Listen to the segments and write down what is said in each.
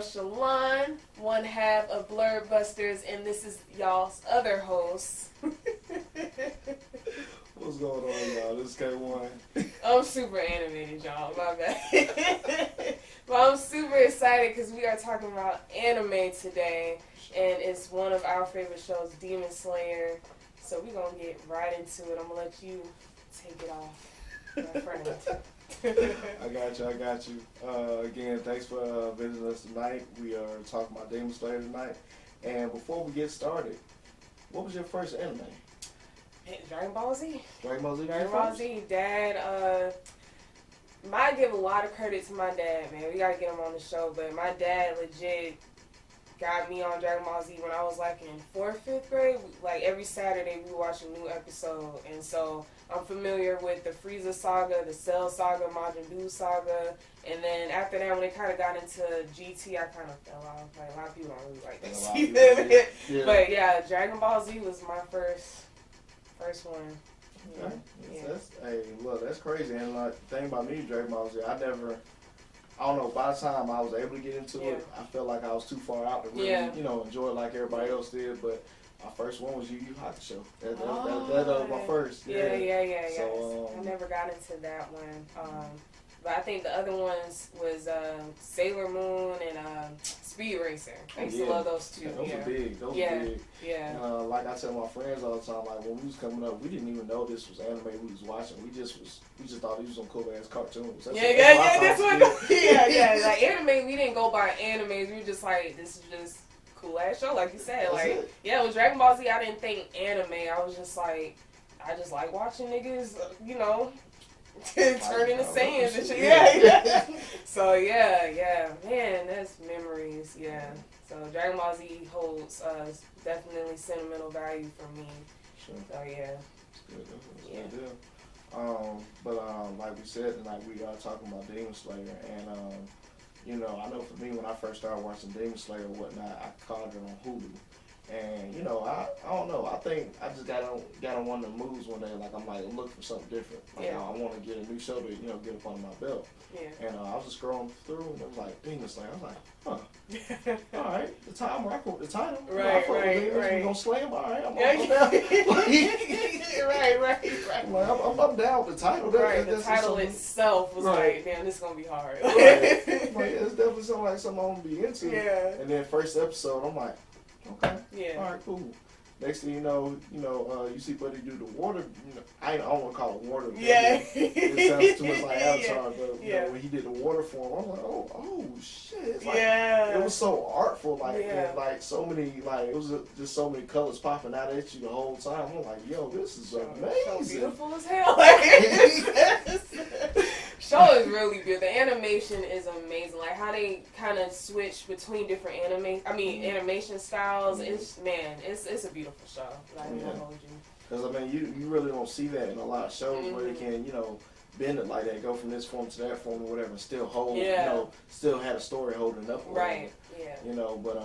Shalon, one half of Blerd Busters, and this is y'all's other host. What's going on, y'all? This is K1. I'm super animated, y'all. My bad. But I'm super excited because we are talking about anime today, and it's one of our favorite shows, Demon Slayer. So we're going to get right into it. I'm going to let you take it off, my friend. I got you. Again, thanks for visiting us tonight. We are talking about Demon Slayer tonight. And before we get started, what was your first anime? Dragon Ball Z. Dragon Ball Z? Dragon Ball Z. Dad, might give a lot of credit to my dad, man. We gotta get him on the show, but my dad legit got me on Dragon Ball Z when I was like in 4th, 5th grade. Like every Saturday we watch a new episode, and so I'm familiar with the Frieza saga, the Cell saga, Majin Buu saga, and then after that, when they kind of got into GT, I kind of fell off. Like a lot of people don't really like that. Yeah. But yeah, Dragon Ball Z was my first one. Okay. Yeah. That's crazy. And like, the thing about me, Dragon Ball Z, I don't know, by the time I was able to get into it, I felt like I was too far out to really, enjoy it like everybody else did. But my first one was Yu Yu Hakusho. That was my first. Yeah. So, I never got into that one. But I think the other ones was Sailor Moon and Speed Racer. I used to love those two. Those were big. Those were big. Yeah. Like I tell my friends all the time, like when we was coming up, we didn't even know this was anime we was watching. We just thought these was some cool ass cartoons. That's what. Like anime, we didn't go by animes. We were just like, this is just cool ass show, like you said. It was Dragon Ball Z. I didn't think anime. I was just like, I just like watching niggas, turn into Saiyans and shit. Yeah. So man, that's memories. Yeah. So Dragon Ball Z holds definitely sentimental value for me. Sure. So yeah. It's good. But like we said tonight, we are talking about Demon Slayer, and I know for me when I first started watching Demon Slayer and whatnot, I caught it on Hulu. And I don't know. I think I just got on one of the moves one day. Like I'm looking for something different. I want to get a new show to get up under my belt. Yeah. And I was just scrolling through, and it was like Demon Slayer. I was like, huh. All right, the title. Right. We gonna slay him. All right, I'm down. Right. I'm down with the title. The title itself was like, damn, this is gonna be hard. It's definitely something I'm gonna be into. Yeah. And then first episode, I'm like, okay. Yeah. All right, cool. Next thing you know, you see Buddy do the water. I don't want to call it water. Yeah. It sounds too much like Avatar, but when he did the water for him, I'm like, oh shit. It's like, it was so artful, and like so many, it was just so many colors popping out at you the whole time. I'm like, yo, this is amazing. So beautiful as hell. Show is really good. The animation is amazing. Like how they kind of switch between different animation styles. It's a beautiful show. Like, because you really don't see that in a lot of shows where they can bend it like that, go from this form to that form or whatever, and still hold still had a story holding up. Right. Yeah. But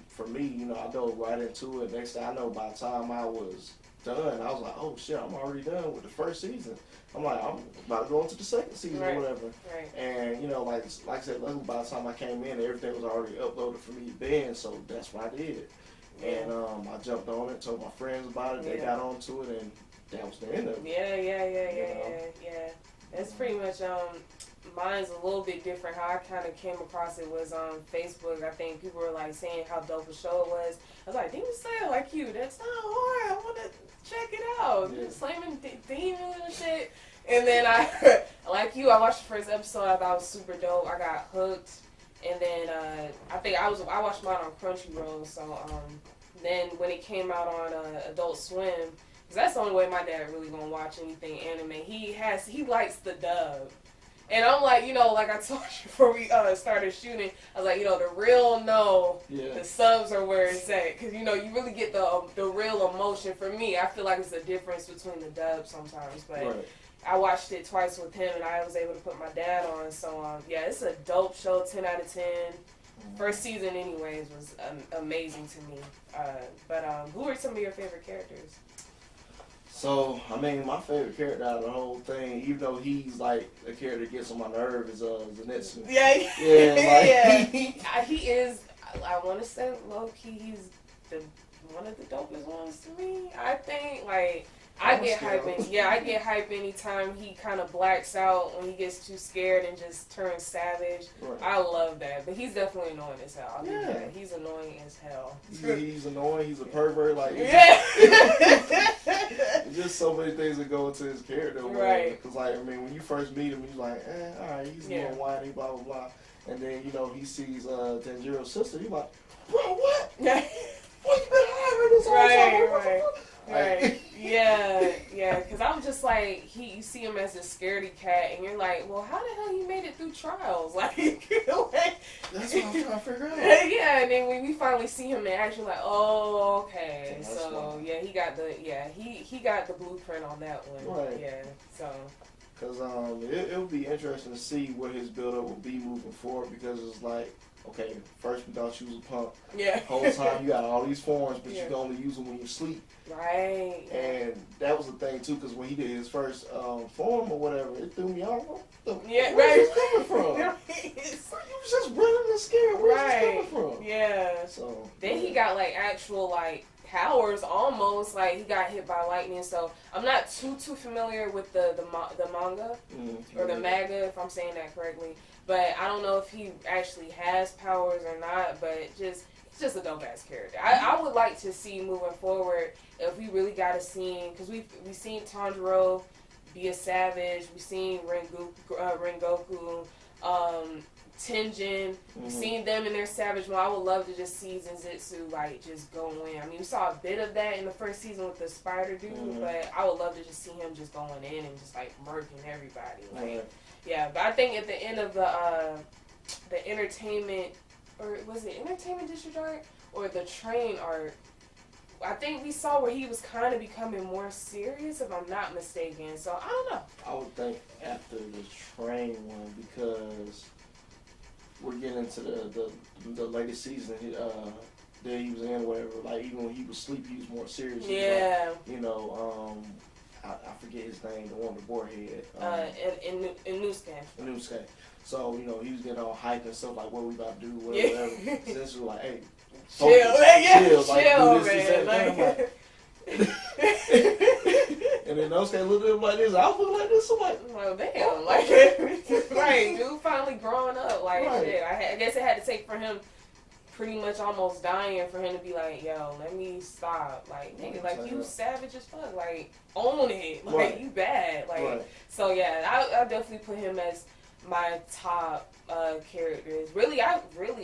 for me, I go right into it. Next thing I know, by the time I was done, I was like, oh shit, I'm already done with the first season. I'm like, I'm about to go into the second season or whatever. Right. And, like I said, by the time I came in, everything was already uploaded for me then, so that's what I did. Yeah. And I jumped on it, told my friends about it, they got onto it, and that was the end of it. Yeah. That's pretty much, mine's a little bit different. How I kind of came across it was on Facebook. I think people were like saying how dope a show it was. I was like, Demon Slayer, like you, that's not hard. I want to check it out. Just slamming demons and shit. And then I watched the first episode. I thought it was super dope. I got hooked. And then I watched mine on Crunchyroll. So then when it came out on Adult Swim, because that's the only way my dad really gonna watch anything anime. He likes the dub. And I'm like, you know, like I told you before we started shooting, I was like, you know, the real the subs are where it's at. Because, you know, you really get the real emotion. For me, I feel like it's a difference between the dubs sometimes. But I watched it twice with him, and I was able to put my dad on. So, yeah, it's a dope show, 10 out of 10. First season, anyways, was amazing to me. But who are some of your favorite characters? So, I mean, my favorite character out of the whole thing, even though he's like a character that gets on my nerve, is Zenitsu. Yeah, he is. I want to say low key, he's one of the dopest ones to me. I think I get hype anytime he kind of blacks out when he gets too scared and just turns savage. Right. I love that, but he's definitely annoying as hell. He's annoying as hell. He's annoying. He's a pervert. Just so many things that go into his character. Right. Because I mean, when you first meet him, he's like, all right, he's a little whiny, blah blah blah, and then he sees Tanjiro's sister. He's like, bro, what? What you been hiding this whole time? Right. Yeah, because I'm just like, you see him as a scaredy cat, and you're like, well, how the hell you made it through trials? That's what I'm trying to figure out. Yeah, and then when we finally see him in action, like, oh, okay. Yeah, so, yeah, he got the blueprint on that one. Right. Yeah, so. Because it'll be interesting to see what his build-up will be moving forward, because it's like, okay, first we thought you was a punk. Yeah. The whole time you got all these forms, but you can only use them when you sleep. Right. And that was the thing too, because when he did his first form or whatever, it threw me off. Where's this coming from? You was just running and scared. Where's this coming from? Yeah. So then he got actual powers almost. He got hit by lightning. So I'm not too familiar with the manga or the manga, if I'm saying that correctly. But I don't know if he actually has powers or not. But he's just a dope ass character. I would like to see moving forward if we really got a scene, because we seen Tanjiro be a savage. We seen Rengoku, Tenjin. We seen them in their savage mode. I would love to just see Zenitsu just go in. I mean, we saw a bit of that in the first season with the spider dude, but I would love to just see him just going in and just murking everybody. Yeah, but I think at the end of the entertainment, or was it entertainment district arc or the train arc, I think we saw where he was kind of becoming more serious, if I'm not mistaken. So I don't know. I would think after the train one, because we're getting into the latest season that he was in, whatever. Even when he was asleep, he was more serious. Yeah. I forget his name, the one with the boarhead. Inusuke. So, he was getting all hyped and stuff, what we about to do, whatever. Since we were like, hey, chill, do this, man. And then those guys looked at him like this. I was looking like this. I'm like, well, damn. Right, dude finally growing up. Shit. I guess it had to take for him pretty much almost dying for him to be like, yo, let me stop. Nigga, you savage as fuck. Own it. You bad. So, yeah, I definitely put him as my top characters. I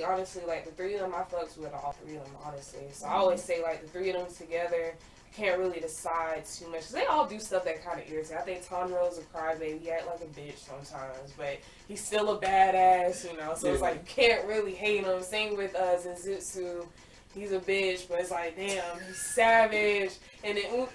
honestly, the three of them, I fucks with all three of them, honestly. So I always say, the three of them together, can't really decide too much. 'Cause they all do stuff that kind of irritates. I think Tanjiro's a crybaby. He act like a bitch sometimes, but he's still a badass, So it's you can't really hate him. Same with Zenitsu. He's a bitch, but it's damn, he's savage. And then,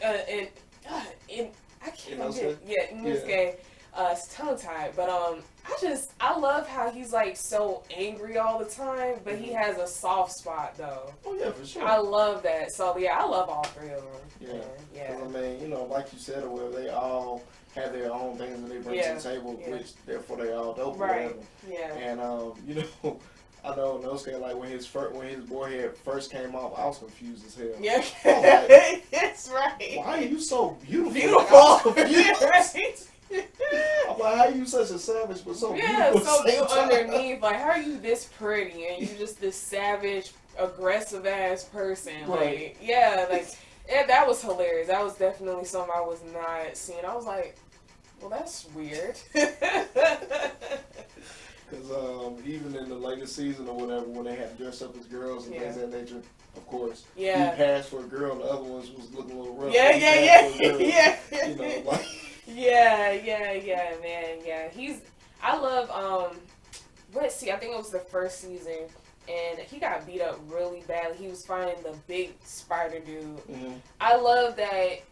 I can't get, Inusuke. It's tongue tied, but I love how he's so angry all the time, but he has a soft spot though. Oh yeah, for sure. I love that. So yeah, I love all three of them. Yeah. Because I mean, like you said, or whatever, they all have their own things that they bring to the table, which therefore they all dope. Right. Whatever. Yeah. And I know Nosuke, when his boarhead first came off, I was confused as hell. Yeah. That's right. Why are you so beautiful? Beautiful. I was confused. Right. I'm like, how are you such a savage but so beautiful? So you underneath, how are you this pretty and you just this savage, aggressive ass person? Right. That was hilarious. That was definitely something I was not seeing. I was like, well, that's weird. Because even in the latest season or whatever, when they had to dress up as girls and things of that nature, of course, he passed for a girl. The other ones was looking a little rough. Yeah. Man. Yeah. I love let's see, I think it was the first season, and he got beat up really badly. He was fighting the big spider dude. Mm-hmm. I love that.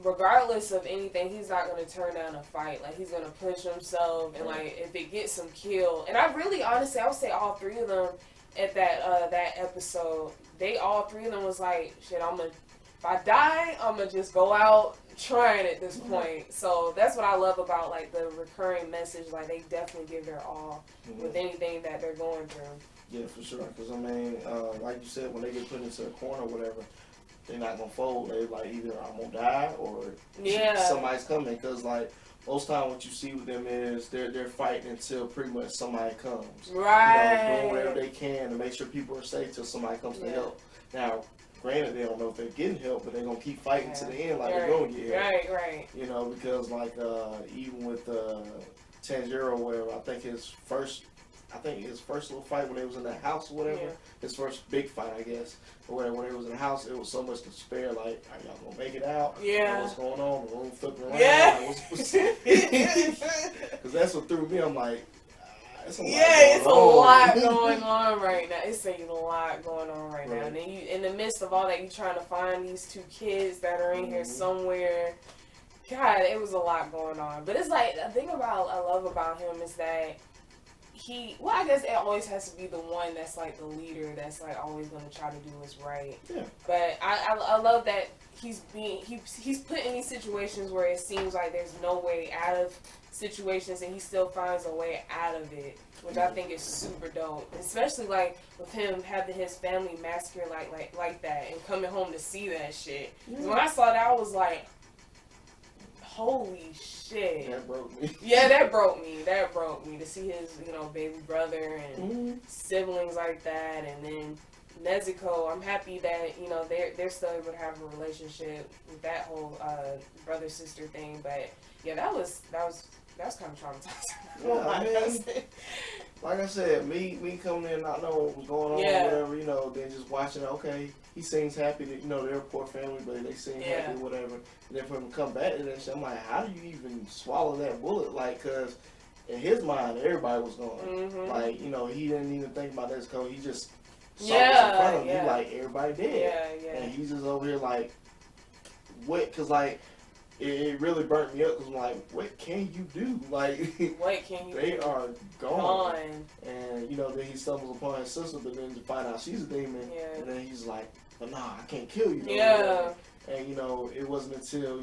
Regardless of anything, he's not gonna turn down a fight. Like, he's gonna push himself, and like if it gets him killed. And I really, honestly, I would say all three of them at that episode, all three of them was like, shit, if I die, I'm gonna just go out trying at this point. So that's what I love about like the recurring message. Like, they definitely give their all with anything that they're going through. Yeah, for sure. Because I mean, like you said, when they get put into a corner or whatever, they're not gonna fold. They like either I'm gonna die or somebody's coming. Because like most time, what you see with them is they're fighting until pretty much somebody comes. Right. You know, doing whatever they can to make sure people are safe till somebody comes to help. Now, granted, they don't know if they're getting help, but they're gonna keep fighting to the end, like they're gonna get help. Right. You know, because like even with Tanjiro, whatever, I think his first little fight when they was in the house or whatever, his first big fight, I guess, or whatever, when they was in the house, it was so much despair, like, are y'all gonna make it out? Yeah. What's going on? The room flipping around. Yeah. Because that's what threw me. I'm like, it's a lot going on right now. It's a lot going on right now. And then you, in the midst of all that, you trying to find these two kids that are in here somewhere. God, it was a lot going on. But it's like, the thing I love about him is that I guess it always has to be the one that's like the leader that's like always going to try to do what's right. Yeah. But I love that he's put in these situations where it seems like there's no way out of situations, and he still finds a way out of it, which I think is super dope. Especially like with him having his family massacred like that and coming home to see that shit. Because when I saw that, I was like, holy shit. That broke me. Yeah, that broke me to see his, baby brother and siblings like that. And then Nezuko, I'm happy that, they're still able to have a relationship with that whole brother-sister thing. But yeah, that was kind of traumatizing. Yeah, I mean, like I said, me coming in not knowing what was going on or whatever, then just watching, okay, he seems happy that, they're a poor family, but they seem happy, whatever. And then for him to come back to that shit, I'm like, how do you even swallow that bullet? Like, because in his mind, everybody was going. Like, he didn't even think about this code. He just saw what's in front of him. He like, everybody dead. And he's just over here like, what? Because, like, it really burnt me up because I'm like, what can you do? Like, what can you they do? are gone. And, then he stumbles upon his sister, but then to find out she's a demon. And then he's like, but nah, I can't kill you. And, it wasn't until,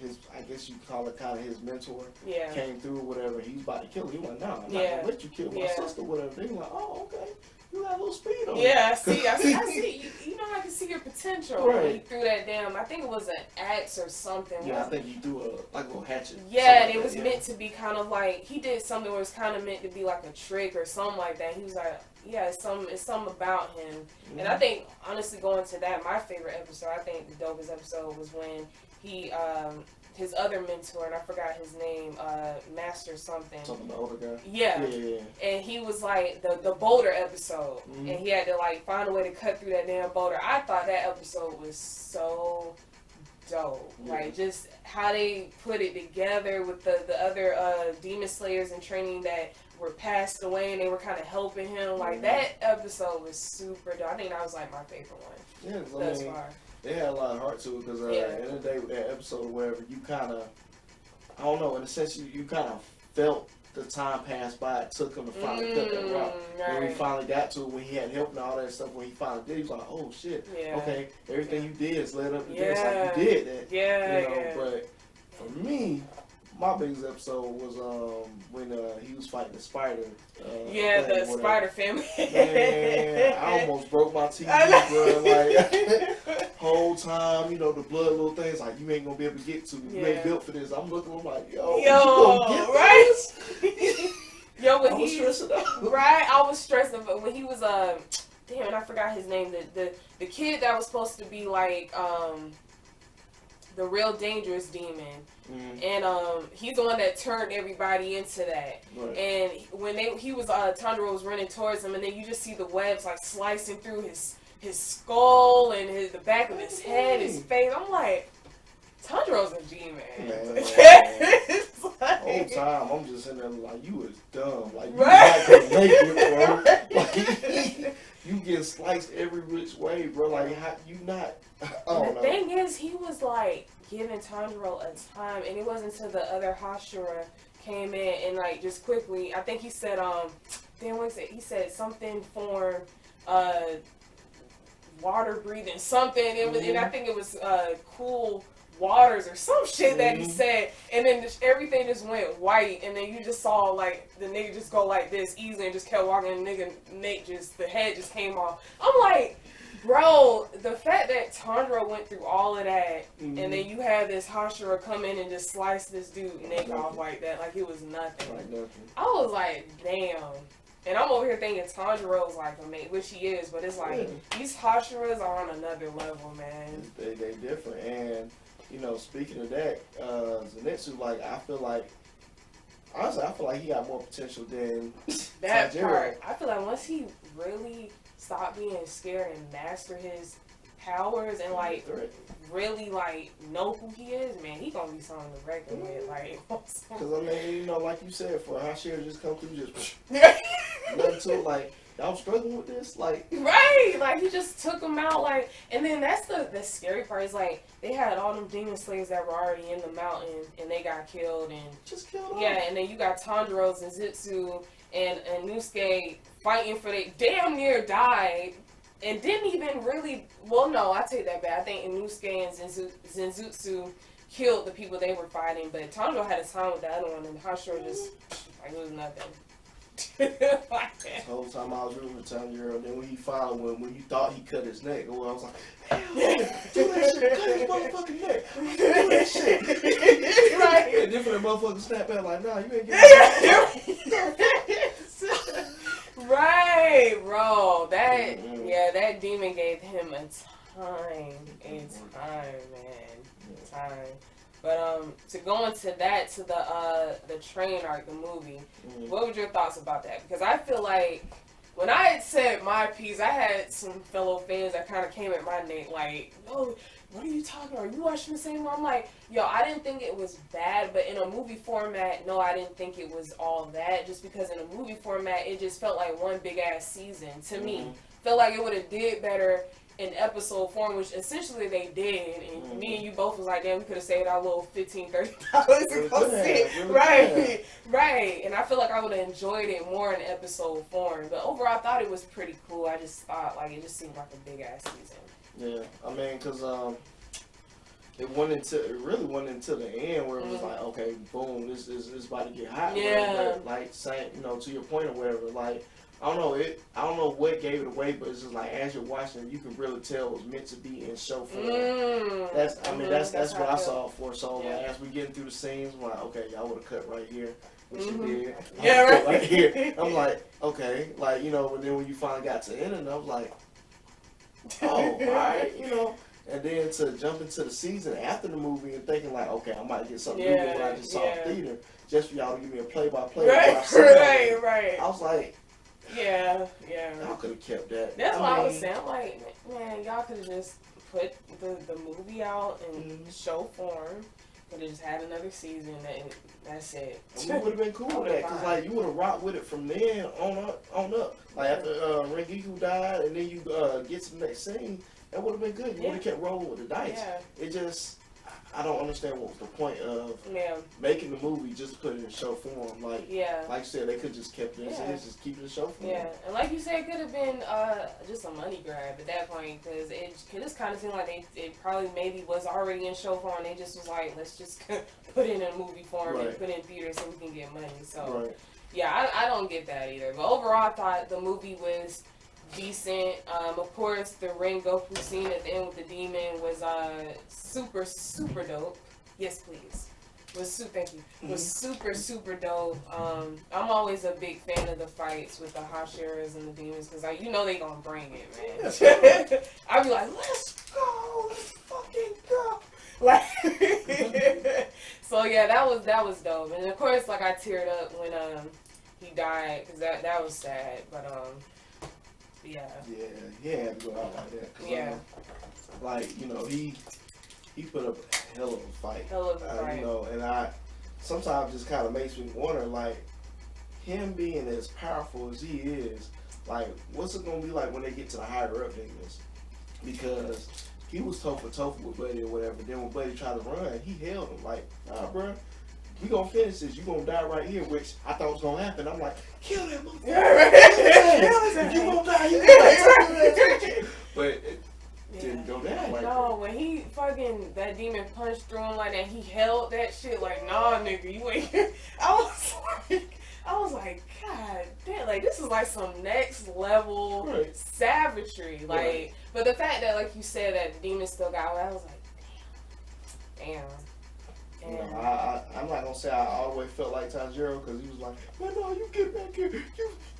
his, I guess you call it kind of his mentor, came through or whatever. He's about to kill him. He like, nah, I'm not going to let you kill my sister, whatever. They like, oh, okay. You got a little speed on you. I see. I can see your potential. Right. When you threw that down. I think it was an axe or something. Yeah, I think he threw a little hatchet. Yeah, and it was meant to be kind of like, he did something where it was kind of meant to be like a trick or something like that. He was like, yeah, it's something about him. And I think, honestly, going to that, my favorite episode, I think the dopest episode was when he, his other mentor, and I forgot his name, Master something. Something, the older guy. Yeah. And he was like the boulder episode, and he had to like find a way to cut through that damn boulder. I thought that episode was so dope. Like, just how they put it together with the other demon slayers in training that were passed away, and they were kind of helping him. Like, that episode was super dope. I think that was like my favorite one. Yeah, thus far. It had a lot of heart to it because at the end of the day with that episode or whatever, you kind of, I don't know, in a sense you kind of felt the time pass by. It took him to finally cut that rock. Right. When we finally got to it, when he had help and all that stuff, when he finally did, he was like, oh shit, okay, everything you did is led up to this. Like, you did that. But for me, my biggest episode was when he was fighting the spider. The spider family. Man, I almost broke my TV, bro. Like, whole time, the blood little things, like, you ain't gonna be able to get to. You ain't built for this. I'm looking, I'm like, yo, you gonna get this? Yo, when I was stressing out. Right, I was stressing, but when he was, damn, and I forgot his name, the kid that was supposed to be like, the real dangerous demon, and he's the one that turned everybody into that. Right. And when he was Tanjiro was running towards him, and then you just see the webs like slicing through his skull and the back of his head, his face. I'm like, Tanjiro's a demon. It's whole time I'm just sitting there like, you is dumb. Like, you not gonna make it, bro. Like, you get sliced every which way, bro. Like, how you not? The thing is, he was like giving Tanjiro a time, and it wasn't until the other Hashira came in and like just quickly. I think he said, then what he said something for water breathing something. It was, and I think it was cool waters or some shit that he said, and then everything just went white, and then you just saw like the nigga just go like this easily and just kept walking, and the nigga neck just, the head just came off. I'm like, bro, the fact that Tanjiro went through all of that, and then you had this Hashira come in and just slice this dude neck off like that, like it was nothing. Like nothing. I was like, damn. And I'm over here thinking Tanjiro's like a mate, which he is, but it's like, these Hashiras are on another level, man. They different, and you know, speaking of that, Zenitsu, like, I feel like, honestly, I feel like he got more potential than that Tanjiro. part. I feel like once he really stopped being scared and master his powers and like really like know who he is, man, he gonna be something to reckon with. Like, because I mean, you know, like you said, for Hashira just come through, just nothing to it, like, y'all struggling with this, like, right, like he just took them out, like, and then that's the scary part is like they had all them demon slaves that were already in the mountain and they got killed and just killed them. Yeah, and then you got Tanjiro, Zenitsu, and Nusuke fighting for they damn near died and didn't even really. Well, no, I take that back. I think Inosuke and Zenjutsu killed the people they were fighting, but Tanjiro had a time with the other one, and Hashira just like it was nothing. Like This whole time I was rooting for Tanjiro, and then when he finally, when you thought he cut his neck, well, I was like, hell yeah, do that shit, cut his motherfucking neck, do that shit. Right. And then for the motherfucker snap back like, nah, you ain't getting it. Right, bro. That that demon gave him a time, man, time. But to go into that, to the train arc, the movie, what were your thoughts about that? Because I feel like when I had said my piece, I had some fellow fans that kind of came at my neck like, "Oh, what are you talking about? Are you watching the same one?" I'm like, yo, I didn't think it was bad, but in a movie format, no, I didn't think it was all that. Just because in a movie format, it just felt like one big ass season to me. Felt like it would have did better in episode form, which essentially they did, and me and you both was like, damn, we could have saved our little $15-$30 to go see it. Right, and I feel like I would have enjoyed it more in episode form, but overall I thought it was pretty cool. I just thought like it just seemed like a big ass season. Yeah, I mean, cause it really went into the end where it was like, okay, boom, this is about to get hot. Yeah. Like saying, you know, to your point or whatever, like, I don't know what gave it away, but it's just like as you're watching, you can really tell it was meant to be in show form. That's what I saw it for. So like, as we getting through the scenes, I'm like, okay, y'all would have cut right here, which you did. Yeah, right. Right here. I'm like, okay, like, you know, but then when you finally got to the end, and I was like, oh, all right, you know. And then to jump into the season after the movie and thinking like, okay, I might get something new than what I just saw in theater, just for y'all to give me a play-by-play. Right. I was like, yeah. Y'all could have kept that. That's what I was saying. I'm like, man, y'all could have just put the movie out in show form. Could have just had another season and that's it. We would have been cool with that, because like you would have rocked with it from then on up. Like after Rengiku died and then you get to the next scene, that would have been good. You would have kept rolling with the dice. Yeah. It just, I don't understand what was the point of making the movie just to put it in show form. Like you said, they could just kept it just keep it in show form. Yeah, and like you said, it could have been just a money grab at that point, because it just kind of seemed like it probably maybe was already in show form. They just was like, let's just put it in movie form and put it in theaters so we can get money. So yeah, I don't get that either. But overall, I thought the movie was decent. Of course, the Rengoku scene at the end with the demon was super, super dope. Yes, please. Thank you. Was super dope. I'm always a big fan of the fights with the Hashiras and the demons, because you know they gonna bring it, man. I'd be like, let's go, let's fucking go. Like, so yeah, that was dope. And of course, like, I teared up when he died, because that was sad. But yeah, he had to go out like that. Yeah, like, you know, he put up a hell of a fight. You know, and I sometimes just kind of makes me wonder, like, him being as powerful as he is, like, what's it gonna be like when they get to the higher up demons? Because he was toe for toe with Buddy or whatever. Then when Buddy tried to run, he held him like, nah, bro, we gonna finish this. You gonna die right here, which I thought was gonna happen. I'm like, kill that motherfucker. If you gonna die, you gonna die. But it didn't go down like that. No, when he fucking, that demon punched through him like that, he held that shit like, nah, nigga, you ain't. I was like, God damn, like, this is like some next level savagery. Like, but the fact that, like you said, that the demon still got away, I was like, damn. You know, I'm not gonna say I always felt like Tanjiro because he was like, well, no, you get back here, you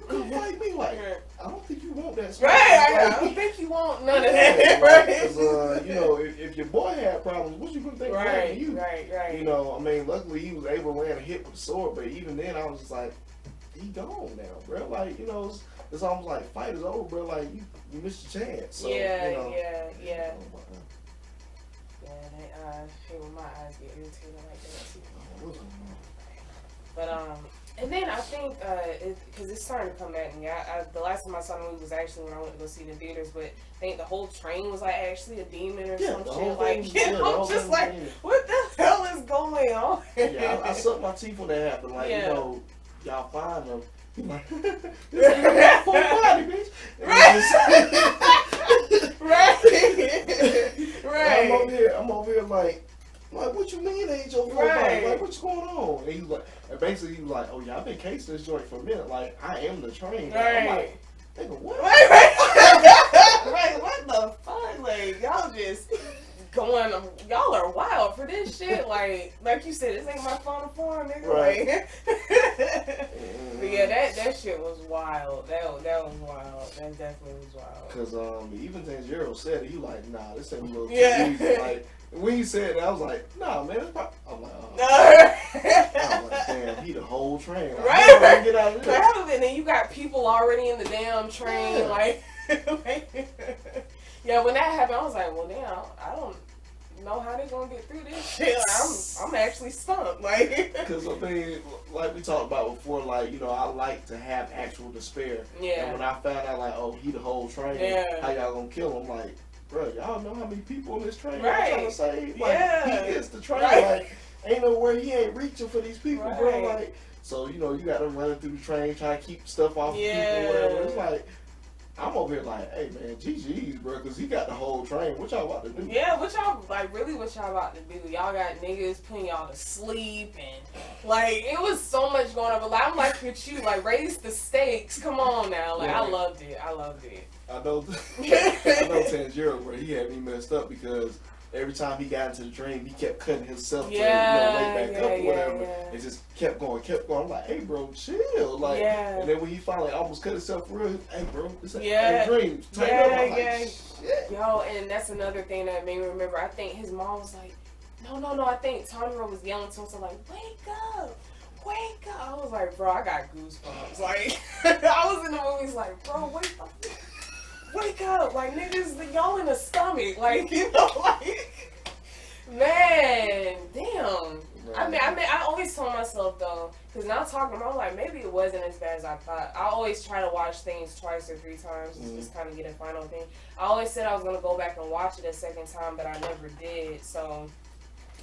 come fight me. Like, I don't think you want that. I don't think you want none of that. Right? Because, you know, if your boy had problems, what you gonna think of you? Right. You know, I mean, luckily he was able to land a hit with the sword, but even then I was just like, he gone now, bro. Like, you know, it's almost like fight is over, bro. Like, you missed your chance. So, yeah. You know, Yeah, hey, when my eyes get irritated like that too. But and then I think because it's starting to come at me. The last time I saw the movie was actually when I went to go see the theaters, but I think the whole train was like actually a demon or some shit. Like, I'm just like, what the hell is going on? Yeah, I sucked my teeth when that happened. Like, you know, y'all find them. He's like, full body, bitch. Right. I'm over here like, what you mean ain't your full body? Like, what's going on? And he was like, and basically he was like, oh yeah, I've been casing this joint for a minute. Like, I am the train. I'm like, nigga, what? Right, what the fuck? Like, y'all just going, y'all are wild for this shit. Like you said, this ain't my phone form, nigga. Right. Like, but yeah, that shit was wild. That was wild. That definitely was wild. Cause even Tanjiro said it, he like, nah, this ain't a little too easy. Like, when he said that, I was like, nah, man, I'm like, oh. I'm like, damn, he the whole train. Like, right. Get out of this. Out of it, and then you got people already in the damn train. Like, yeah, when that happened, I was like, well, damn, I don't know how they're gonna get through this shit. Like, I'm actually stumped. Like, because I mean, like we talked about before, like, you know, I like to have actual despair. Yeah. And when I found out, like, oh, he the whole train. Yeah. How y'all gonna kill him? Like, bro, y'all know how many people in this train I'm trying to save? Like, he is the train. Like, ain't nowhere he ain't reaching for these people, bro. Like, so, you know, you got to run through the train, trying to keep stuff off people or whatever. It's like, I'm over here like, hey man, GG's, bro, because he got the whole train. What y'all about to do? Yeah, what y'all about to do? Y'all got niggas putting y'all to sleep and like it was so much going on. But like, I'm like with you, like raise the stakes. Come on now, like I loved it. I know Tanjiro, bro, he had me messed up because every time he got into the dream, he kept cutting himself to lay back up or whatever. It just kept going. I'm like, hey, bro, chill. Like, and then when he finally almost cut himself for real, hey, bro, this ain't a dream. Tighten up. I'm like, shit. Yo, and that's another thing that made me remember. I think his mom was like, no. I think Tanjiro was yelling to him, so like, wake up. I was like, bro, I got goosebumps. Like, I was in the movies like, bro, wake up, like niggas, y'all in the stomach, like, you know, like, man, damn. Right. I mean, I always told myself though, because now talking about, I'm like, maybe it wasn't as bad as I thought. I always try to watch things twice or three times, just kind of get a final thing. I always said I was gonna go back and watch it a second time, but I never did. So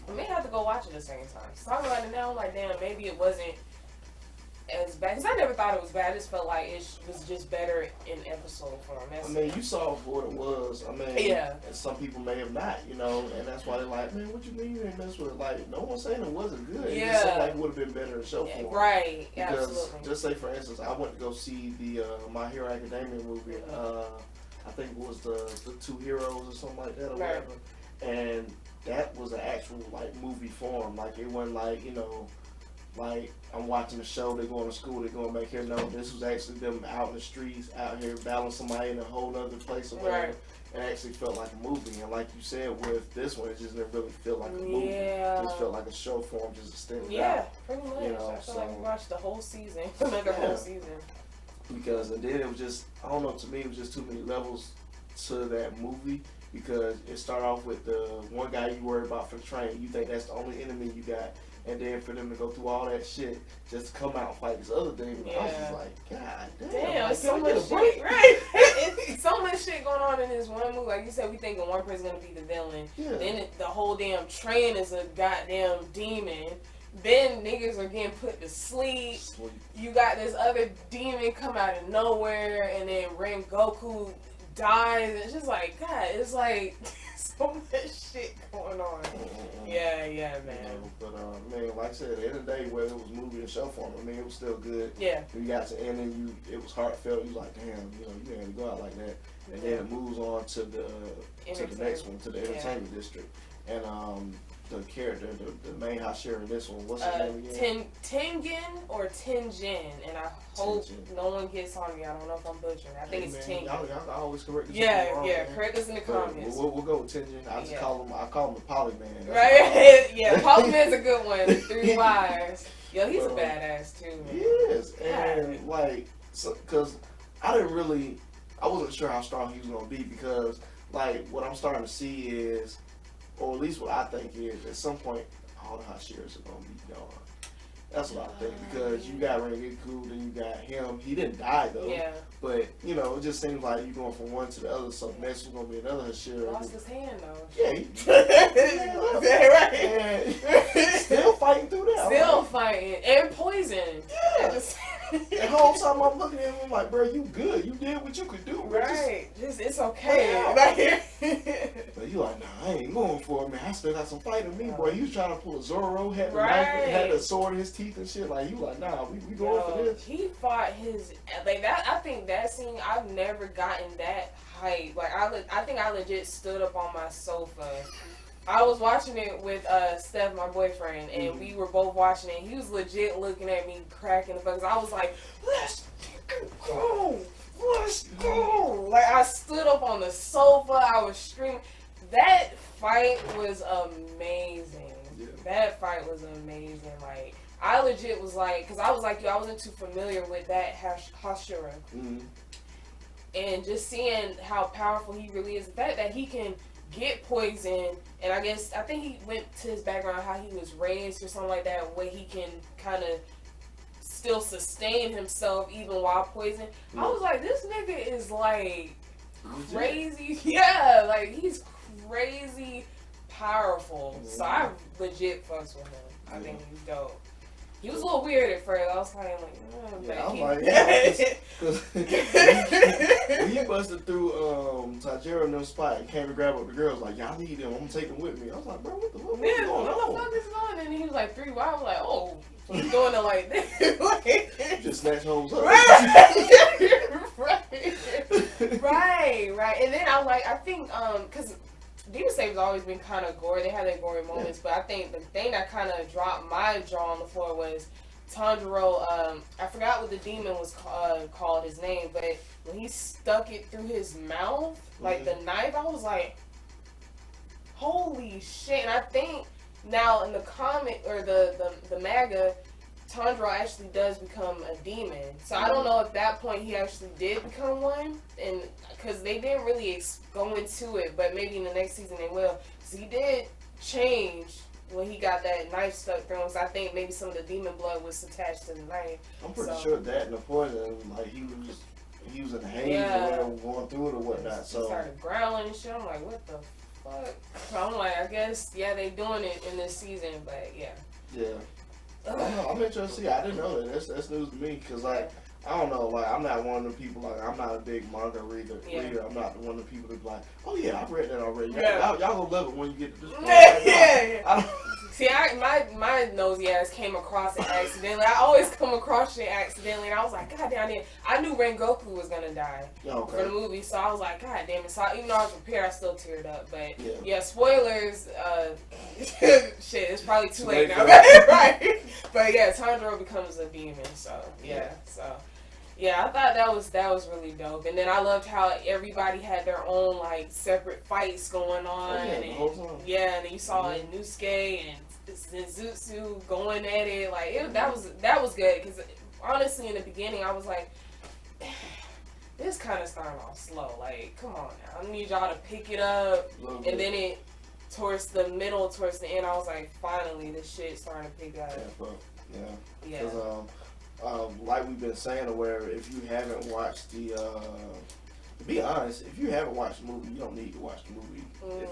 I may have to go watch it a second time. So talking about it now, I'm like, damn, maybe it wasn't as bad, because I never thought it was bad. I just felt like it was just better in episode form. I mean, you saw it for what it was. I mean, and some people may have not, you know, and that's why they're like, man, what you mean you didn't mess with it? Like, no one's saying it wasn't good. It just seemed like it would have been better in show form. Right, because, absolutely. Just say, for instance, I went to go see the My Hero Academia movie. I think it was the Two Heroes or something like that or whatever. And that was an actual, like, movie form. Like, it wasn't like, you know, like, I'm watching the show, they're going to school, they're going back here. No, this was actually them out in the streets, out here battling somebody in a whole other place or whatever. It actually felt like a movie. And like you said, with this one, it just didn't really feel like a movie. It just felt like a show form, just extended out. Yeah, pretty much. You know, I feel like we watched the whole season, another whole season. Because, and then it was just, I don't know, to me, it was just too many levels to that movie. Because it started off with the one guy you worry about for the train. You think that's the only enemy you got. and then for them to go through all that shit just to come out and fight this other demon. I was just like, God damn, like, so much shit, right? It's so much shit going on in this one movie. Like you said, we thinking one person's gonna be the villain. Yeah. Then the whole damn train is a goddamn demon. Then niggas are getting put to sleep. You got this other demon come out of nowhere, and then Rengoku dies. It's just like, God, it's like so much shit going on. Yeah, man. But man, like I said, at the end of the day, whether it was movie or show form, I mean, it was still good. Yeah. You got to end and it was heartfelt. You was like, damn, you didn't have to go out like that. And then it moves on to the next one, to the entertainment district, and the character, the main Hashira in this one, what's his name again? Tengen or Tenjin, and I hope no one gets on me. I don't know if I'm butchering. I think it's Tengen. Y'all always correct us. Correct us in the comments. We'll go with Tenjin. I call him the Polyman. Right? Yeah, Polyman's a good one. 3 wires. Yo, he's a badass too, man. He is, and like, because I wasn't sure how strong he was gonna be, because like what I'm starting to see is, or at least what I think is, at some point, all the Hashiras are going to be gone. That's what I think, because you got Rengoku, then you got him. He didn't die, though. Yeah. But, it just seems like you're going from one to the other, so next one's going to be another Hashira. Lost his hand, though. Yeah. Right. Still fighting through that. Still fighting. And poison. Yeah. The whole time I'm looking at him, I'm like, bro, you good. You did what you could do. Bro. Right. It's okay. But you like, nah, I ain't going for it, man. I still got some fight in me, boy. He was trying to pull a Zoro, had the knife, had the sword in his teeth and shit. Like, you like, nah, we going for this. He fought his, like, that. I think that scene, I've never gotten that hype. Like, I think I legit stood up on my sofa. I was watching it with Steph, my boyfriend, and we were both watching it. He was legit looking at me, cracking the fuck. I was like, let's go. Let's go. Like, I stood up on the sofa. I was screaming. That fight was amazing. Yeah. That fight was amazing. Like, I legit was like, because I was like, I wasn't too familiar with that Hashira. Mm-hmm. And just seeing how powerful he really is, the fact that he can get poison, and I think he went to his background, how he was raised or something like that, where he can kind of still sustain himself even while poison. I was like, this nigga is like crazy. Yeah, like he's crazy powerful. So I legit fucks with him. I think he's dope. He was a little weird at first. I was kind of like, because when he busted through Tajiro and them spot and came to grab up the girls, like, y'all need them, I'm gonna take them with me. I was like, bro, what the fuck is going on? What the fuck is going on? And he was like 3 wild. I was like, oh, so he's doing it like this. Just snatch hoes up. Right. And then I was like, I think, because Demon Slaver's always been kind of gory. They had their gory moments, but I think the thing that kind of dropped my jaw on the floor was Tanjiro. I forgot what the demon was called, his name, but when he stuck it through his mouth, like the knife, I was like, holy shit. And I think now in the comic, or the manga, Tanjiro actually does become a demon. So I don't know if at that point he actually did become one, and because they didn't really go into it, but maybe in the next season they will. Because he did change when he got that knife stuck through him. So I think maybe some of the demon blood was attached to the knife. I'm pretty sure that and the poison, like he was in the haze or whatever, going through it or whatnot. So he started growling and shit. I'm like, what the fuck? So I'm like, I guess they doing it in this season, but yeah. Yeah. I don't know. I'm interested to see. I didn't know that. That's news to me, because like, I don't know, like, I'm not one of the people, like, I'm not a big manga reader. I'm not one of the people that's like, oh yeah, I've read that already. Y'all gonna love it when you get to this point. Yeah. See, my nosy ass came across it accidentally. I always come across shit accidentally, and I was like, God damn it. I knew Rengoku was gonna die for the movie, so I was like, God damn it. So even though I was prepared, I still teared up. But yeah, spoilers. Shit, it's probably too late now, right? But yeah, Tanjiro becomes a demon. So yeah, I thought that was really dope. And then I loved how everybody had their own like separate fights going on. And then you saw Inosuke and Zenjutsu going at it. Like that was good, because honestly in the beginning I was like, this kind of starting off slow. Like, come on now, I need y'all to pick it up, and then it towards the middle, towards the end, I was like, finally, this shit starting to pick up. Yeah. Because like we've been saying, or whatever, if you haven't watched the, to be honest, if you haven't watched the movie, you don't need to watch the movie.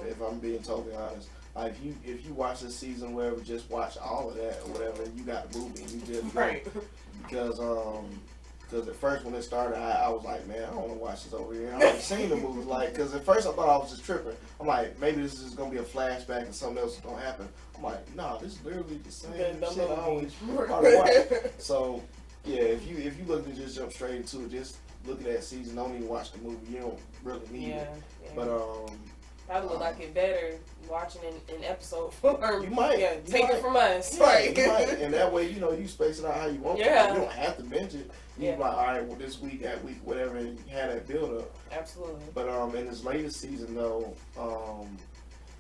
If I'm being totally honest, like if you watch this season, whatever, just watch all of that or whatever, and you got the movie, and you did right. Because at first when it started, I was like, man, I don't want to watch this over here. I already seen the movie, like, because at first I thought I was just tripping. I'm like, maybe this is just gonna be a flashback and something else is gonna happen. I'm like, nah, this is literally the same shit I always watch. So yeah, if you looking to just jump straight into it, just look at that season. Don't even watch the movie. You don't really need it. Yeah. But I would like it better watching in episode form. You might. Take it from us. Yeah, right. You might. And that way, you space it out how you want to. You don't have to binge it. You like, all right, well, this week, that week, whatever, and have that build up. Absolutely. But in this latest season, though,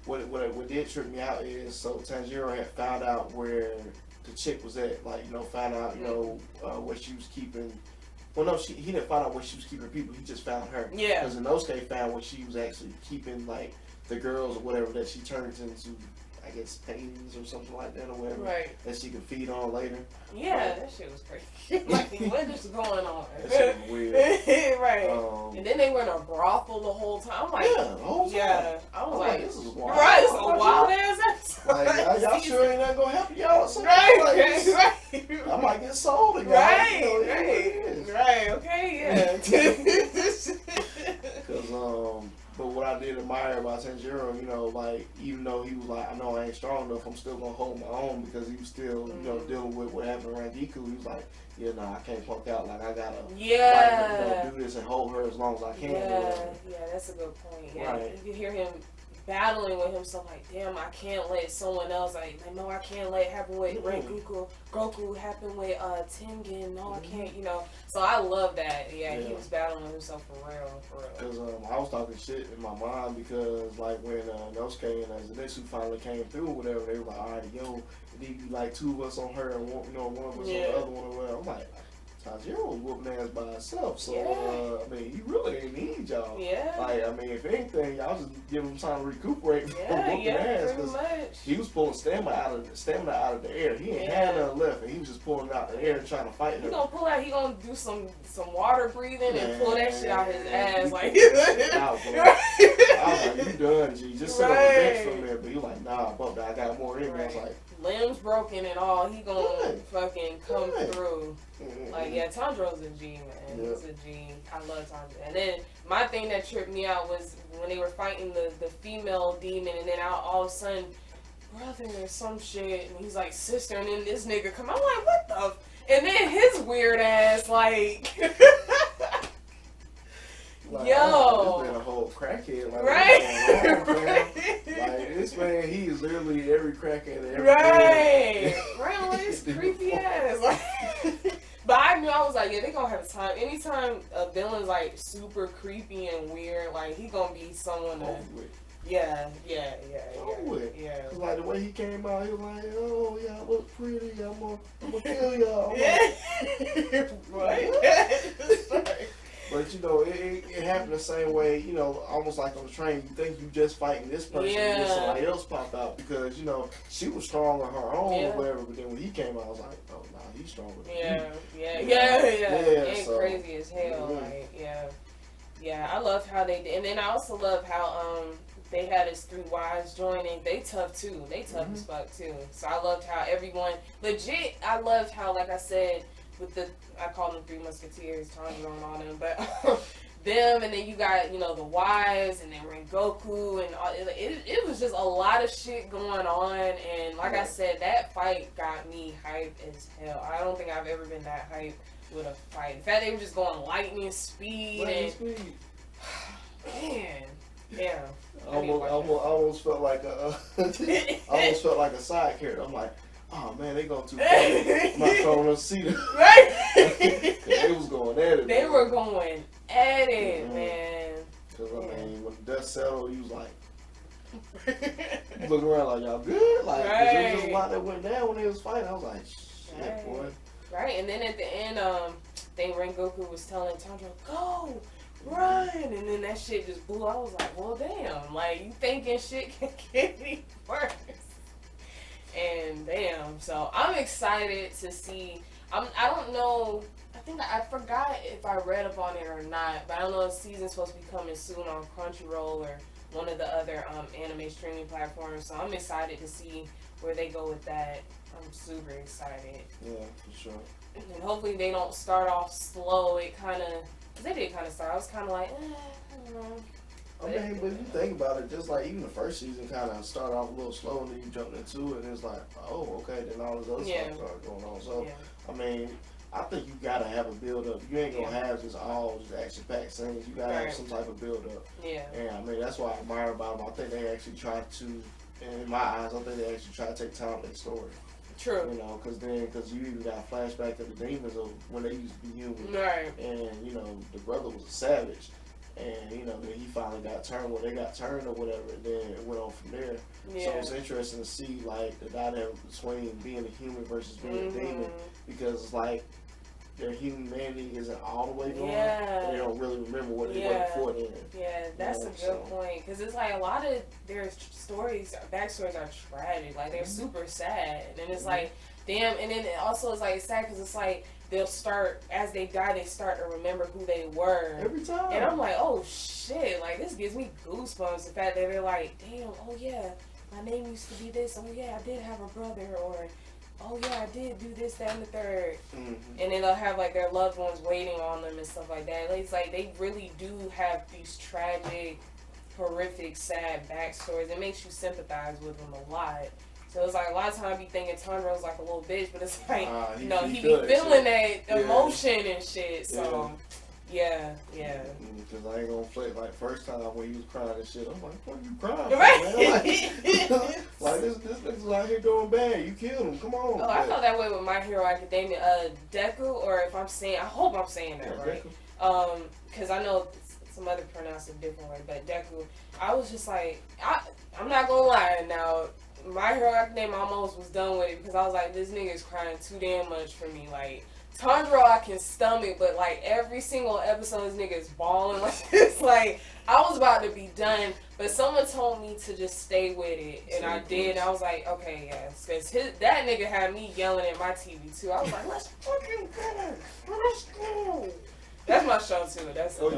what did trip me out is, so Tanjiro had found out where the chick was at. Like, found out, where she was keeping. Well, no, he didn't find out where she was keeping people. He just found her. Yeah. Because Inosuke found where she was actually keeping, like, the girls or whatever that she turns into, I guess, paintings or something like that or whatever. Right. That she could feed on later. Yeah, that shit was crazy. Like, what is going on? That shit was weird. Right. And then they were in a brothel the whole time. I'm like, yeah, the whole time. Yeah. I was like, this is wild. Right, it's a wild ass episode. Like, y'all sure ain't nothing gonna happen y'all or something? Right, right. I might get sold again. Right, okay, yeah. Because, but what I did admire about Tanjiro, like, even though he was like, I know I ain't strong enough, I'm still gonna hold my own, because he was still, dealing with what happened around Giku. He was like, yeah, nah, I can't punk out. Like, I gotta do this and hold her as long as I can. Yeah, that's a good point. Yeah, right. You can hear him battling with himself, like, damn, I can't let someone else, like no, I can't let it happen with Goku happen with Tengen, no, I can't, so I love that. Yeah, he was battling with himself for real. Because I was talking shit in my mind, because, like, when Nosuke and Zenitsu finally came through or whatever, they were like, alright, yo, it need to be like 2 of us on her and one of us on the other one or whatever. I'm like, Tanjiro was whooping ass by himself, so I mean, he really ain't need y'all. Yeah. Like, I mean, if anything, y'all just give him time to recuperate from whooping ass, because he was pulling stamina out of the air. He ain't had none left, and he was just pulling it out the air and trying to fight her. He gonna pull out. He gonna do some water breathing and pull that shit out his ass like. I was like, you done, G? Just sit on the bench from there. But he was like, nah, bump that. I got more in me. I was like, limbs broken and all. He gonna fucking come through. Like, Tanjiro's a G, man. He's a G. I love Tanjiro. And then my thing that tripped me out was when they were fighting the female demon, and then all of a sudden, brother or some shit, and he's like, sister, and then this nigga come. I'm like, what the? And then his weird ass, like. Like, yo, this man a whole crackhead, like, right? Like, this man, he is literally every crackhead ever. Right, like this creepy ass. Like, but I knew, I was like, yeah, they gonna have time. Anytime a villain's like super creepy and weird, like, he gonna be someone that. Yeah. Cause like the way he came out, he was like, oh, y'all look pretty, I'm gonna kill y'all. Right. But it happened the same way, almost like on the train. You think you just fighting this person, and then somebody else pop out, because she was strong on her own or whatever. But then when he came out, I was like, oh nah, he's stronger than you. Ain't crazy as hell. Like, yeah. I love how they did, and then I also love how they had his 3 wives joining. They tough too. They tough as fuck too. So I loved how everyone legit. I loved how, like I said, with I call them 3 Musketeers, Tanjiro and all them, but them, and then you got, the wives, and then Rengoku, and all, it was just a lot of shit going on, and like I said, that fight got me hyped as hell. I don't think I've ever been that hyped with a fight. In fact, they were just going lightning speed. Man. Yeah. I almost felt like a side character. I'm like, oh man, they going too far. I'm not throwing a seat. Right. They was going at it. They were going at it, man. Because when the dust settled, he was like, looking around like, y'all good? Like, there was just a lot that went down when they was fighting. I was like, shit, boy. Right, and then at the end, Rengoku was telling Tanjiro, go, run, and then that shit just blew. I was like, well, damn, like, you thinking shit can get any worse. And damn, so I'm excited to see. I don't know. I think I forgot if I read up on it or not, but I don't know if season's supposed to be coming soon on Crunchyroll or one of the other anime streaming platforms. So I'm excited to see where they go with that. I'm super excited. Yeah, for sure. And hopefully they don't start off slow. It kind of, cause they did kind of start. I was kind of like, I don't know. I mean, but if you think about it, just like even the first season kind of started off a little slow, and then you jumped into it, and it's like, oh, okay, then all this other stuff started going on. So, I mean, I think you gotta have a build up. You ain't gonna have just all just action packed scenes. You gotta have some type of build up. Yeah. And I mean, that's why I admire about them. I think they actually tried to, in my eyes, I think they actually try to take time to their story. True. You know, because you even got a flashback of the demons of when they used to be human. Right. And, you know, the brother was a savage. And, you know, then he finally got turned, they got turned or whatever, and then it went on from there. Yeah. So it's interesting to see, like, the dynamic between being a human versus being a demon, because it's like their humanity isn't all the way gone, and they don't really remember what they were before then. Yeah, that's a good point, because it's like a lot of their stories, backstories are tragic, like, they're super sad, and it's like, damn, and then it also is like, it's sad because it's like, they'll start, as they die, they start to remember who they were. Every time. And I'm like, oh shit, like this gives me goosebumps. The fact that they're like, damn, oh yeah, my name used to be this, oh yeah, I did have a brother, or oh yeah, I did do this, that, and the third. Mm-hmm. And then they'll have like their loved ones waiting on them and stuff like that. It's like they really do have these tragic, horrific, sad backstories. It makes you sympathize with them a lot. So it's like a lot of times I be thinking Tanjiro's like a little bitch, but it's like, you know, he be feeling that emotion and shit. So, yeah. Because I ain't gonna flip. Like, first time when he was crying and shit, I'm like, what are you crying for, man? Like this nigga's out here doing bad. You killed him. Come on. Oh, I felt that way with My Hero Academia. Deku, or if I'm saying, I hope I'm saying that right. Because I know some other pronounce it a different way, but Deku, I was just like, I'm not gonna lie now. My Hero Academia almost was done with it because I was like, this nigga is crying too damn much for me. Like, Tanjiro I can stomach, but like every single episode, this nigga is bawling. Like, it's like, I was about to be done, but someone told me to just stay with it, and I did. And I was like, okay, yes, because that nigga had me yelling at my TV too. I was like, let's fucking go, let's go. That's my show too. That's I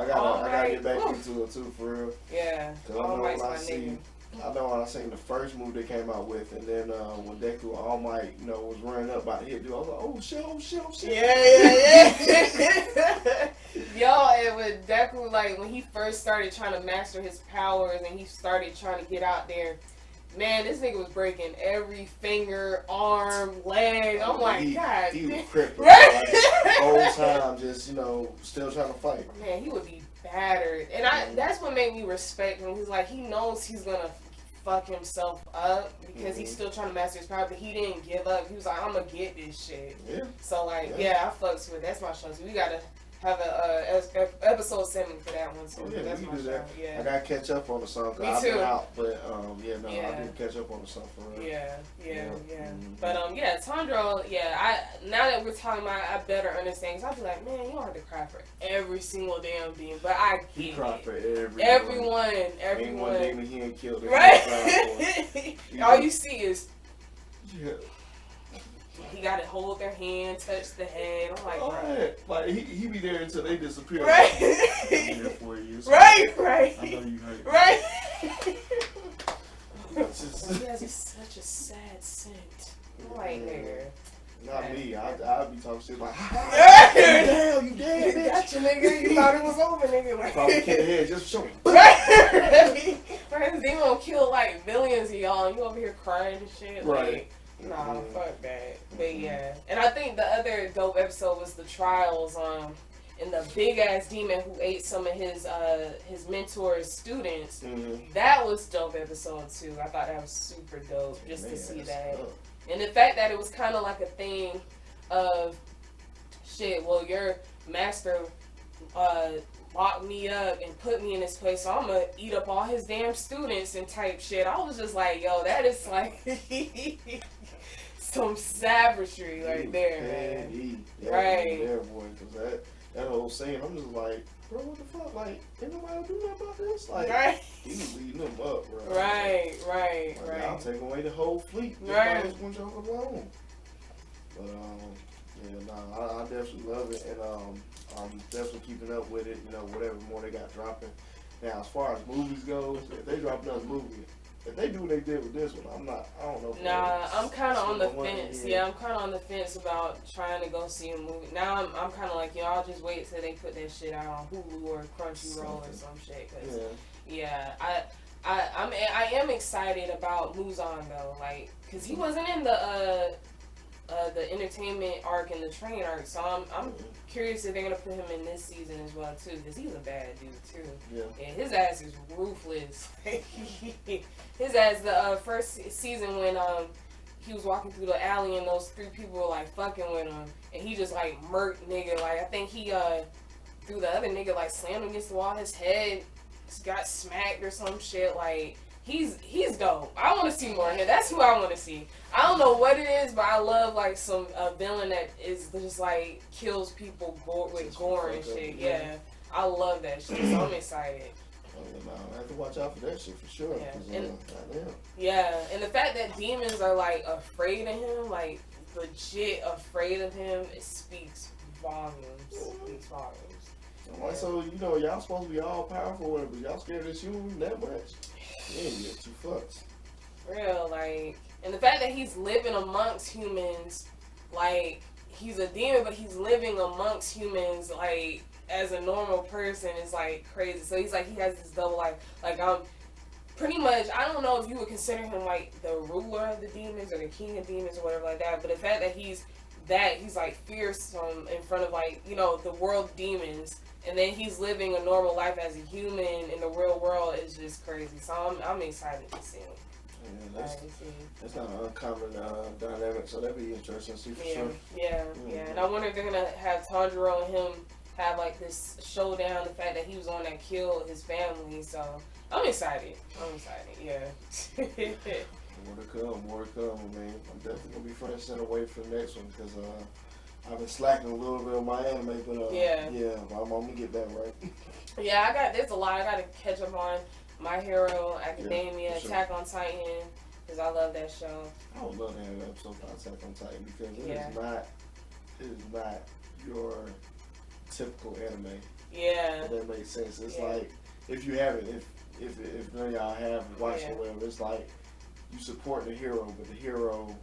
gotta get back into it too, for real. Yeah, All Might's my nigga. I know when I seen the first move they came out with, and then when Deku All Might, you know, was running up by the hit dude, I was like, oh shit. Yeah. Yo, and with Deku, like, when he first started trying to master his powers and he started trying to get out there, man, this nigga was breaking every finger, arm, leg. I'm like, God. He was crippling. Right? Like, the whole time, just, you know, still trying to fight. Man, he would be battered. And that's what made me respect him. He's like, he knows he's gonna fuck himself up because he's still trying to master his power, but he didn't give up. He was like, I'm gonna get this shit. Yeah. So like, I fucks with it. That's my show. So we gotta have a episode 7 for that one too. Oh, that's my show. That. Yeah. I gotta catch up on the song. Me I've too. Been out, but I did catch up on the song for real. Yeah. But Tanjiro, now that we're talking about, I better understand. Cause I'll be like, man, you don't have to cry for every single damn demon, but I get he cried for everyone. Ain't one demon he ain't killed. Right. All you see is. Yeah. He got to hold their hand, touch the head. I'm like, right. Like he be there until they disappear. Right. I'm here for you. So right. I know you hurt. Right. He has such a sad scent. I'm like, nigga. Not me. I'd be talking shit like, damn, you dead, bitch. Gotcha, nigga. You thought it was over, nigga. Like, probably kill the head just for sure. Right. Friends, they gonna kill like millions of y'all, and you over here crying and shit. Right. Like, nah, fuck that. But yeah. And I think the other dope episode was the trials, and the big ass demon who ate some of his mentor's students. That was dope episode too. I thought that was super dope just to see that. And the fact that it was kind of like a thing of shit, well, your master locked me up and put me in this place, so I'm gonna eat up all his damn students and type shit. I was just like, yo, that is like some savagery right there, man. Right. There, boy, because that whole scene, I'm just like, bro, what the fuck? Like, ain't nobody do nothing about this? Like, right. he's leading them up, bro. Right. Like, I'll take away the whole fleet. Just Right. by this one joke alone. But, yeah, I definitely love it, and I'm definitely keeping up with it, you know, whatever more they got dropping. Now, as far as movies goes, if they drop another movie, if they do what they did with this one, I don't know. Nah, I'm kind of on the fence. Yeah, I'm kind of on the fence about trying to go see a movie. Now I'm kind of like, I'll just wait till they put that shit out on Hulu or Crunchyroll or some shit. Cause I am excited about Muzan though, like, cause he wasn't in the entertainment arc and the train arc, so I'm curious if they're gonna put him in this season as well too, because he's a bad dude too. Yeah. And his ass is ruthless. His ass, the first season when he was walking through the alley and those 3 people were like fucking with him, and he just like murked nigga. Like I think he threw the other nigga, like slammed him against the wall. His head got smacked or some shit. Like he's dope. I want to see more of him. That's who I want to see. I don't know what it is, but I love like some villain that is just like kills people with gore and shit. Yeah, I love that shit. So I'm excited. I have to watch out for that shit for sure. Yeah, and the fact that demons are like afraid of him, like legit afraid of him, it speaks volumes. Like, so, you know, y'all supposed to be all powerful, but y'all scared of this human that much? You ain't get 2 fucks. Real, like, and the fact that he's living amongst humans, like, he's a demon, but he's living amongst humans, like, as a normal person is, like, crazy. So he's, like, he has this double life. Like, pretty much, I don't know if you would consider him, like, the ruler of the demons or the king of demons or whatever like that, but the fact that he's, like, fearsome in front of, like, you know, the world demons, and then he's living a normal life as a human in the real world is just crazy. So I'm excited to see him. Yeah, that's not an uncommon dynamic, so that'd be interesting to see for sure. Yeah. And I wonder if they're gonna have Tanjiro and him have like this showdown. The fact that he was the one that killed his family, so I'm excited. Yeah. More to come. I mean, I'm definitely gonna be fresh and away from the next one because I've been slacking a little bit on my anime, but I'm gonna get that right. Yeah, there's a lot I gotta catch up on. My Hero Academia, sure. Attack on Titan, because I love that show. I would love to have an episode about Attack on Titan because it is not your typical anime. Yeah. If that makes sense. It's like if you haven't, if none of y'all have watched it, whatever, it's like you support the hero, but the hero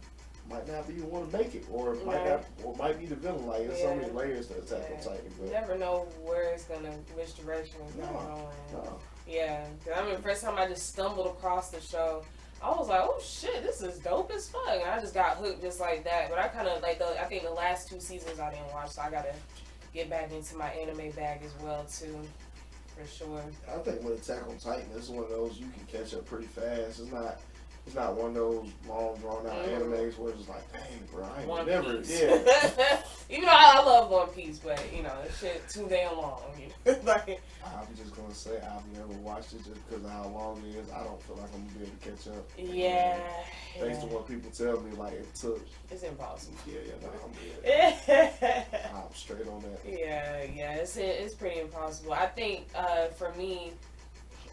might not be the one to make it, or it might be the villain. Like there's so many layers to Attack on Titan. But you never know which direction it's gonna go in. No. Yeah, cause I remember the first time I just stumbled across the show, I was like, oh shit, this is dope as fuck. And I just got hooked just like that. But I kind of like I think the last 2 seasons I didn't watch, so I gotta get back into my anime bag as well too, for sure. I think with Attack on Titan, it's one of those you can catch up pretty fast. It's not one of those long drawn out animes where it's like, dang, bro, I ain't never. Yeah. Even though I love One Piece, but you know, this shit too damn long. You know? Like, I'm just gonna say I've never watched it just because of how long it is. I don't feel like I'm gonna be able to catch up. Yeah. Thanks to what people tell me, like it took. It's impossible. I'm straight on that. Yeah. It's pretty impossible. I think for me,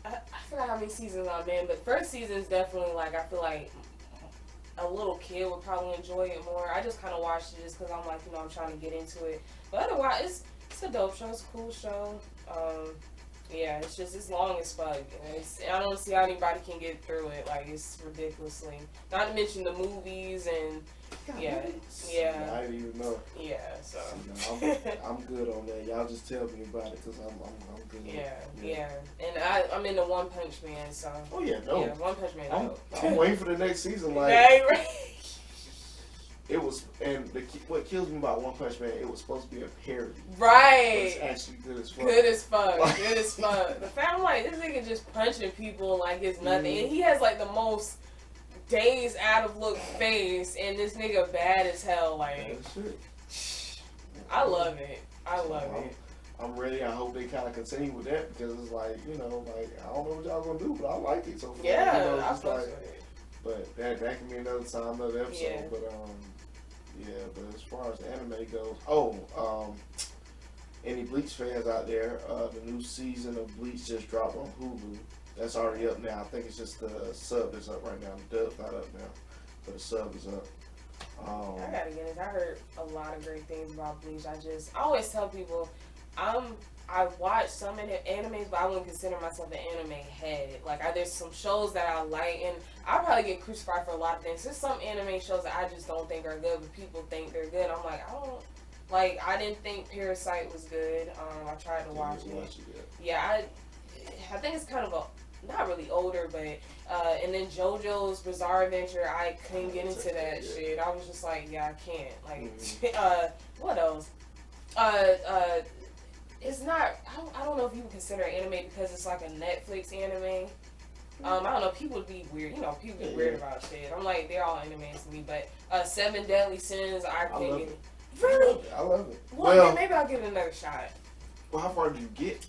I forgot how many seasons I'm in, but first season is definitely like I feel like a little kid would probably enjoy it more. I just kind of watched it just because I'm like, you know, I'm trying to get into it. But otherwise, it's a dope show. It's a cool show. Yeah, it's long as fuck. I don't see how anybody can get through it. Like, it's ridiculously. Not to mention the movies and yeah. I didn't even know. Yeah, so. I'm good on that. Y'all just tell me about it because I'm good. Yeah. And I'm into One Punch Man, so. Oh yeah, no. Yeah, One Punch Man. I'm waiting for the next season. Like. Right. It was, and what kills me about One Punch Man, it was supposed to be a parody. Right. But it's actually good as fuck. Good as fuck. The fact I'm like, this nigga just punching people like it's nothing. And he has like the most dazed out of look face, and this nigga bad as hell. Like, I love it. I'm ready. I hope they kind of continue with that because it's like, you know, like I don't know what y'all gonna do, but I like it so far. Yeah, you know, I fuck with it. But that can be another time, another episode. Yeah. But but as far as the anime goes, any Bleach fans out there, the new season of Bleach just dropped on Hulu. That's already up now. I think it's just the sub that's up right now. The dub's not up now, but the sub is up. I gotta get it. I heard a lot of great things about Bleach. I always tell people, I watch some animes, but I wouldn't consider myself an anime head. Like, there's some shows that I like, and I'll probably get crucified for a lot of things. There's some anime shows that I just don't think are good, but people think they're good. I'm like, I didn't think Parasite was good. I tried to watch it. Yeah, I think it's kind of not really older, but and then JoJo's Bizarre Adventure, I couldn't get into that shit. I was just like, yeah, I can't. Like, what else? It's not. I don't know if you would consider it anime because it's like a Netflix anime. I don't know. People would be weird. People get weird about shit. I'm like, they're all animes to me. But Seven Deadly Sins, I can't get it. Really? I love it. Well, maybe I'll give it another shot. Well, how far did you get?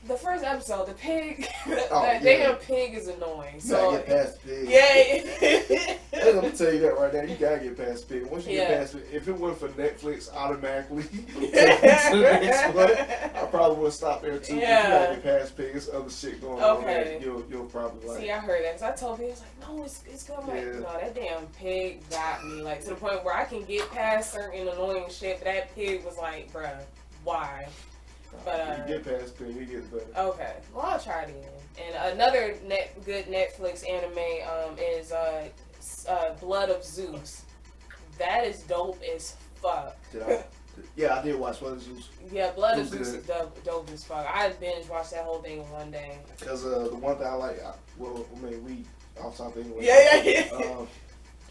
The first episode, the pig, that damn pig is annoying. You so gotta get past the pig. Yeah. I'm gonna tell you that right now. You gotta get past the pig. Once you get past it, if it weren't for Netflix automatically to the next one, I probably would stop there too. Yeah. You gotta get past pig. There's other shit going on there. You'll probably like. See, I heard that because I told people, it's like, no, it's good. I'm like, no, that damn pig got me. Like, to the point where I can get past certain annoying shit, but that pig was like, bruh, why? But you get past pig, it gets better. Okay, well, I'll try it again. And another good Netflix anime is Blood of Zeus. That is dope as fuck. Yeah, I did watch Blood of Zeus. Yeah, Blood of Zeus is dope as fuck. I binge watched that whole thing in one day. Because the one thing I like, we off topic anyway. Yeah.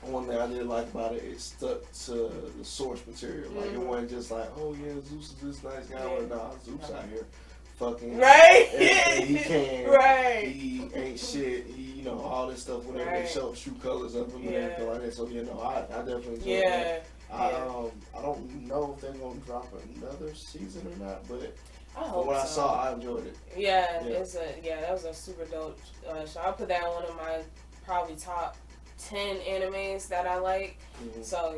One thing I did like about it, it stuck to the source material. Like, it wasn't just like, oh yeah, Zeus is this nice guy. Yeah. Nah, Zeus out here fucking everything he can. Right. He ain't shit. He, all this stuff, whenever they show true colors of him and everything like that. So, I definitely enjoyed that. I don't know if they're going to drop another season or not, but from what I saw, I enjoyed it. Yeah, that was a super dope show. I'll put that on one of my probably top 10 animes that I like. So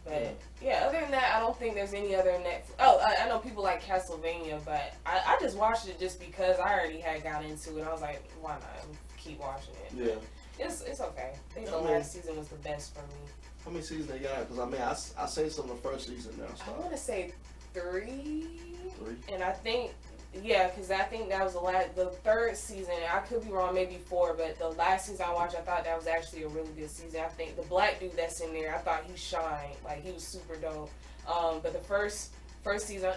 but other than that, I don't think there's any other Netflix. I know people like Castlevania, but I just watched it just because I already had got into it. I was like, why not keep watching it? Yeah, it's okay. I think the last season was the best for me. How many seasons they got? Because I say some of the first season now. I want to say 3, and I think. Yeah, because I think that was the third season. I could be wrong, maybe 4, but the last season I watched, I thought that was actually a really good season. I think the black dude that's in there, I thought he shined. Like, he was super dope. But the first season,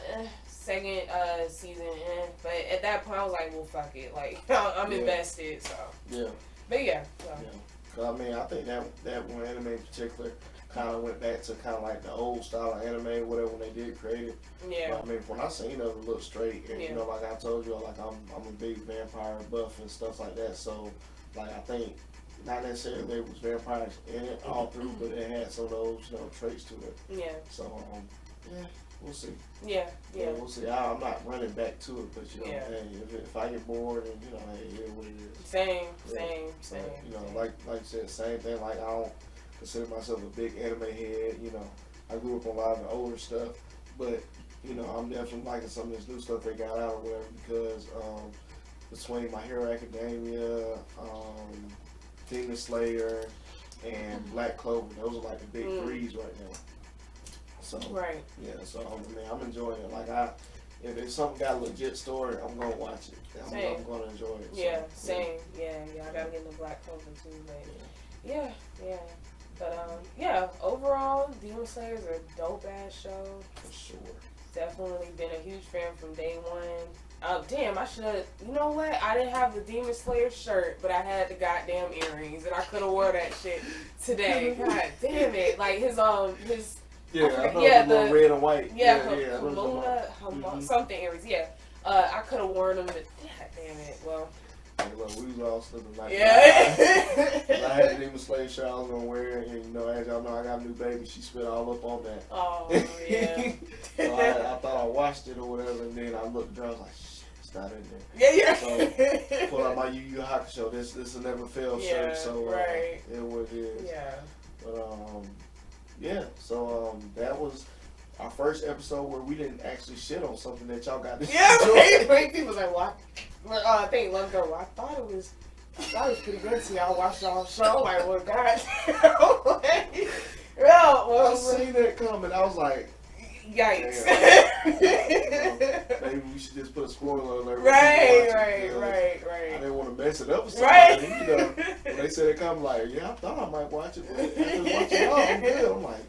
second season, but at that point I was like, well, fuck it. Like, I'm invested, so. Yeah. But yeah. I mean, I think that one anime in particular kind of went back to kind of like the old style of anime, whatever, when they did create it. Yeah. But, I mean, when I seen it, it looked straight. And, like I told you, like I'm a big vampire buff and stuff like that. So, like, I think not necessarily there was vampires in it all through, but it had some of those, traits to it. Yeah. So, we'll see. Yeah. We'll see. I'm not running back to it, but hey, if I get bored, and hey, it is what it is. Same. Like you said, same thing. Like, I don't consider myself a big anime head. I grew up on a lot of the older stuff, but I'm definitely liking some of this new stuff they got out or whatever, because between My Hero Academia, Demon Slayer, and Black Clover, those are like the big threes right now. So so I'm enjoying it. Like, if something got a legit story, I'm gonna watch it. I'm gonna enjoy it. Yeah, so, same. Yeah. I gotta get in the Black Clover too, but yeah. But overall, Demon Slayer is a dope ass show. For sure. Definitely been a huge fan from day one. Oh damn! I should have. You know what? I didn't have the Demon Slayer shirt, but I had the goddamn earrings, and I could have wore that shit today. God damn it! Like his. The red and white. Hamuna, something earrings. Yeah. I could have worn them, but god damn it. Well. Hey, look, we was all slipping like that. I had the Demon Slayer shirt I was gonna wear, and as y'all know, I got a new baby. She spit all up on that. Oh yeah. So I thought I washed it or whatever, and then I looked down. I was like, shit, it's not in there. Yeah. So pull out my Yu Yu Hakusho. This will never fail shirt. So it was it is. Yeah. But So that was our first episode where we didn't actually shit on something that y'all got to Yeah, enjoy. right. People was like, what? I think Love Girl, well, I thought it was pretty good to y'all watch y'all show. Like, well, God. Well, I seen that comment. I was like, yikes. Maybe we should just put a spoiler alert. Right. I didn't want to mess it up for somebody. Right. You know, when they said it, I'm like, yeah, I thought I might watch it, but I just watch it all. I'm good. I'm like,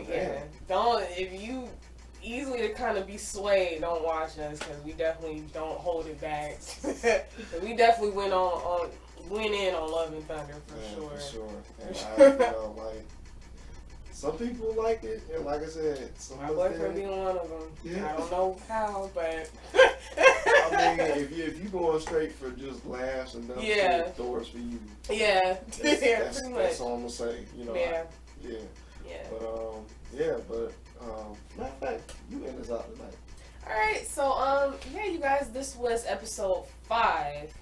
yeah. Don't, if you easily to kind of be swayed, don't watch us, because we definitely don't hold it back. We definitely went in on Love and Thunder for sure. And I, you know, like, some people like it, and like I said, some my boyfriend being one of them. Yeah. I don't know how, but I mean, if you going straight for just laughs and dumb shit, doors for you. Yeah, that's pretty that's much. all I'm gonna say. You know. Yeah. But matter of fact, you end us out tonight. All right, so you guys, this was episode 5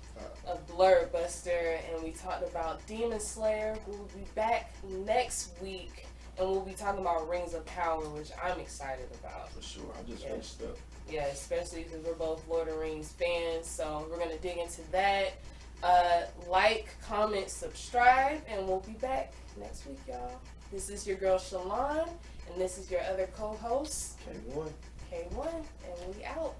of Blerd Buster, and we talked about Demon Slayer. We will be back next week, and we'll be talking about Rings of Power, which I'm excited about. For sure, I just finished up. Yeah, especially because we're both Lord of the Rings fans, so we're gonna dig into that. Like, comment, subscribe, and we'll be back next week, y'all. This is your girl Shalon, and this is your other co-host K1, and we out.